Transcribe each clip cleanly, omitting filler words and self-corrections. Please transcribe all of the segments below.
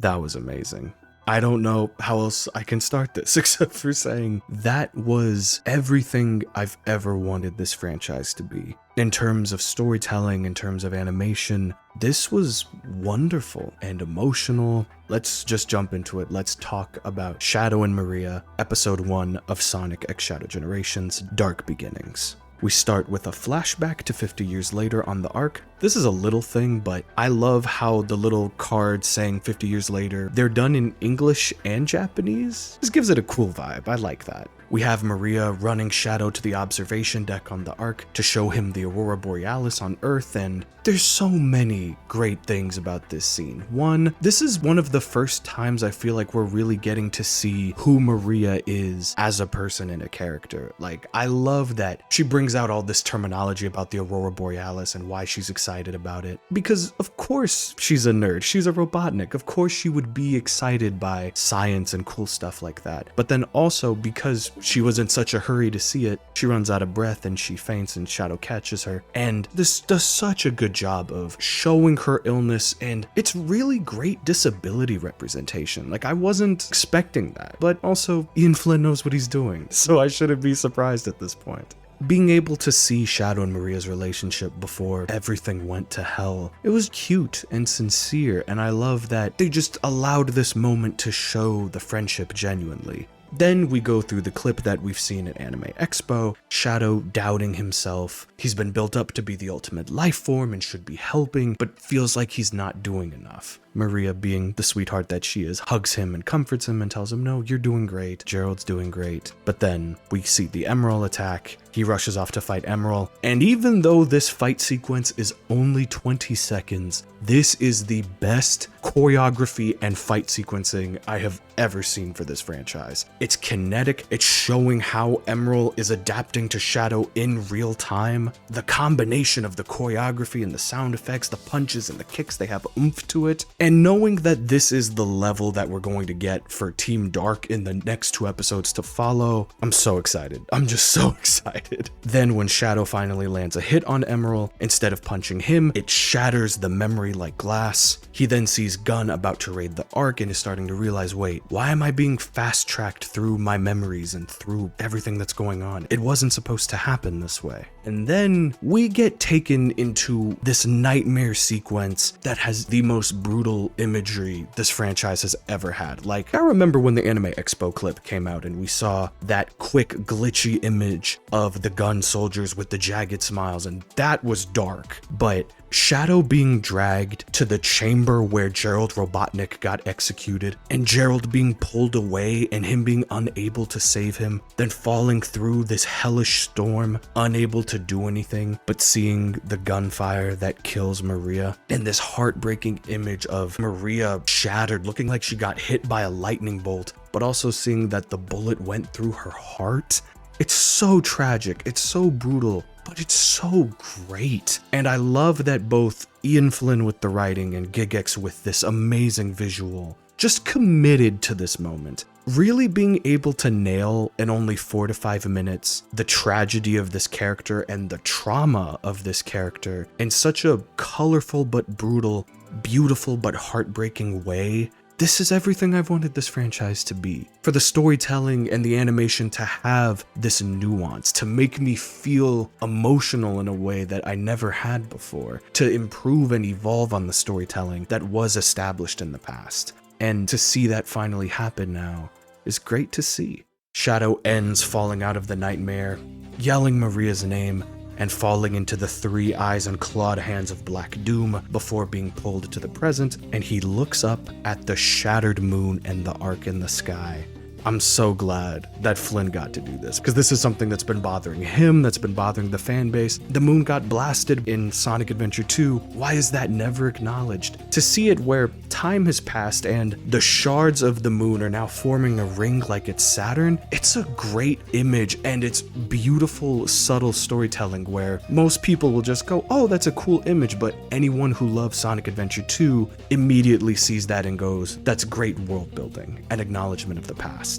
That was amazing. I don't know how else I can start this except for saying that was everything I've ever wanted this franchise to be. In terms of storytelling, in terms of animation, this was wonderful and emotional. Let's just jump into it. Let's talk about Shadow and Maria, Episode 1 of Sonic X Shadow Generations, Dark Beginnings. We start with a flashback to 50 years later on the Ark. This is a little thing, but I love how the little cards saying 50 years later, they're done in English and Japanese. This gives it a cool vibe. I like that. We have Maria running Shadow to the observation deck on the Ark to show him the Aurora Borealis on Earth, and there's so many great things about this scene. One, this is one of the first times I feel like we're really getting to see who Maria is as a person and a character. Like, I love that she brings out all this terminology about the Aurora Borealis and why she's excited about it. Because of course she's a nerd, she's a Robotnik, of course she would be excited by science and cool stuff like that. But then also because she was in such a hurry to see it, she runs out of breath and she faints and Shadow catches her. And this does such a good job of showing her illness, and it's really great disability representation. Like, I wasn't expecting that, but also Ian Flynn knows what he's doing, so I shouldn't be surprised at this point. Being able to see Shadow and Maria's relationship before everything went to hell, it was cute and sincere, and I love that they just allowed this moment to show the friendship genuinely. Then we go through the clip that we've seen at Anime Expo, Shadow doubting himself. He's been built up to be the ultimate life form and should be helping, but feels like he's not doing enough. Maria, being the sweetheart that she is, hugs him and comforts him and tells him, no, you're doing great, Gerald's doing great. But then we see the Emerl attack. He rushes off to fight Emerl, and even though this fight sequence is only 20 seconds, this is the best choreography and fight sequencing I have ever seen for this franchise. It's kinetic, it's showing how Emerl is adapting to Shadow in real time. The combination of the choreography and the sound effects, the punches and the kicks, they have oomph to it. And knowing that this is the level that we're going to get for Team Dark in the next 2 episodes to follow, I'm so excited. I'm just so excited. Then when Shadow finally lands a hit on Emerl, instead of punching him, it shatters the memory like glass. He then sees Gun about to raid the Ark and is starting to realize, wait, why am I being fast-tracked through my memories and through everything that's going on? It wasn't supposed to happen this way. And then we get taken into this nightmare sequence that has the most brutal imagery this franchise has ever had. Like, I remember when the Anime Expo clip came out and we saw that quick glitchy image of the Gun soldiers with the jagged smiles, and that was dark. But Shadow being dragged to the chamber where Gerald Robotnik got executed, and Gerald being pulled away and him being unable to save him, then falling through this hellish storm, unable to do anything, but seeing the gunfire that kills Maria, and this heartbreaking image of Maria shattered, looking like she got hit by a lightning bolt, but also seeing that the bullet went through her heart. It's so tragic, it's so brutal, but it's so great. And I love that both Ian Flynn with the writing and Gigex with this amazing visual just committed to this moment. Really being able to nail in only 4 to 5 minutes the tragedy of this character and the trauma of this character in such a colorful but brutal, beautiful but heartbreaking way. This is everything I've wanted this franchise to be. For the storytelling and the animation to have this nuance, to make me feel emotional in a way that I never had before, to improve and evolve on the storytelling that was established in the past. And to see that finally happen now is great to see. Shadow ends falling out of the nightmare, yelling Maria's name, and falling into the 3 eyes and clawed hands of Black Doom before being pulled to the present, and he looks up at the shattered moon and the Ark in the sky. I'm so glad that Flynn got to do this, because this is something that's been bothering him, that's been bothering the fan base. The moon got blasted in Sonic Adventure 2. Why is that never acknowledged? To see it where time has passed and the shards of the moon are now forming a ring like it's Saturn, it's a great image, and it's beautiful, subtle storytelling where most people will just go, oh, that's a cool image, but anyone who loves Sonic Adventure 2 immediately sees that and goes, that's great world building and acknowledgement of the past.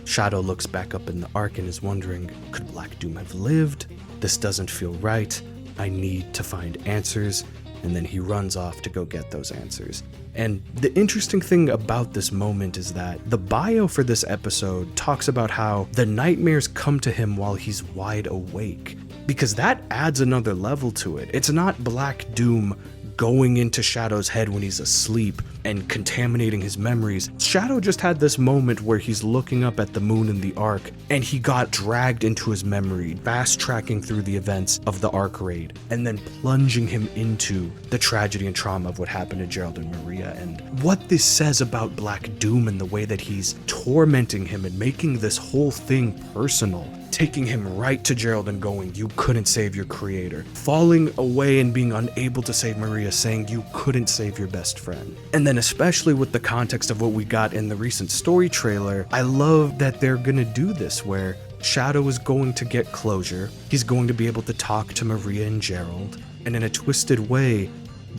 Shadow looks back up in the Ark and is wondering, could Black Doom have lived? This doesn't feel right. I need to find answers. And then he runs off to go get those answers. And the interesting thing about this moment is that the bio for this episode talks about how the nightmares come to him while he's wide awake, because that adds another level to it. It's not Black Doom going into Shadow's head when he's asleep and contaminating his memories. Shadow just had this moment where he's looking up at the moon in the Ark, and he got dragged into his memory, fast tracking through the events of the Ark raid, and then plunging him into the tragedy and trauma of what happened to Gerald and Maria. And what this says about Black Doom and the way that he's tormenting him and making this whole thing personal, taking him right to Gerald and going, "You couldn't save your creator," falling away and being unable to save Maria, saying, "You couldn't save your best friend." And then especially with the context of what we got in the recent story trailer, I love that they're gonna do this where Shadow is going to get closure. He's going to be able to talk to Maria and Gerald, and in a twisted way,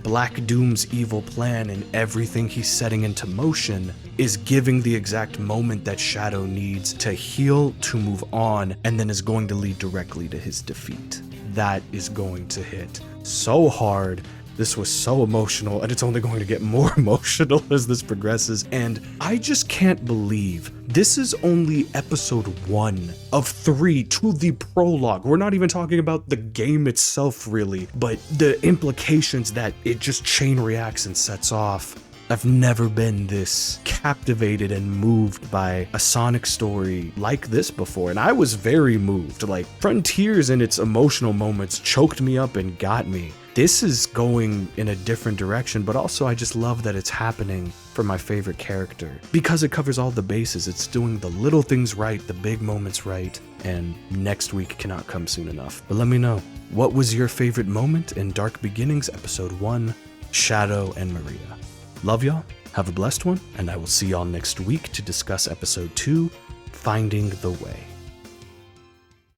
Black Doom's evil plan and everything he's setting into motion is giving the exact moment that Shadow needs to heal, to move on, and then is going to lead directly to his defeat. That is going to hit so hard. This was so emotional, and it's only going to get more emotional as this progresses, and I just can't believe this is only episode 1 of 3 to the prologue. We're not even talking about the game itself really, but the implications that it just chain reacts and sets off. I've never been this captivated and moved by a Sonic story like this before, and I was very moved. Like, Frontiers in its emotional moments choked me up and got me. This is going in a different direction, but also I just love that it's happening for my favorite character because it covers all the bases. It's doing the little things right, the big moments right, and next week cannot come soon enough. But let me know, what was your favorite moment in Dark Beginnings episode 1, Shadow and Maria? Love y'all, have a blessed one, and I will see y'all next week to discuss episode 2, Finding the Way.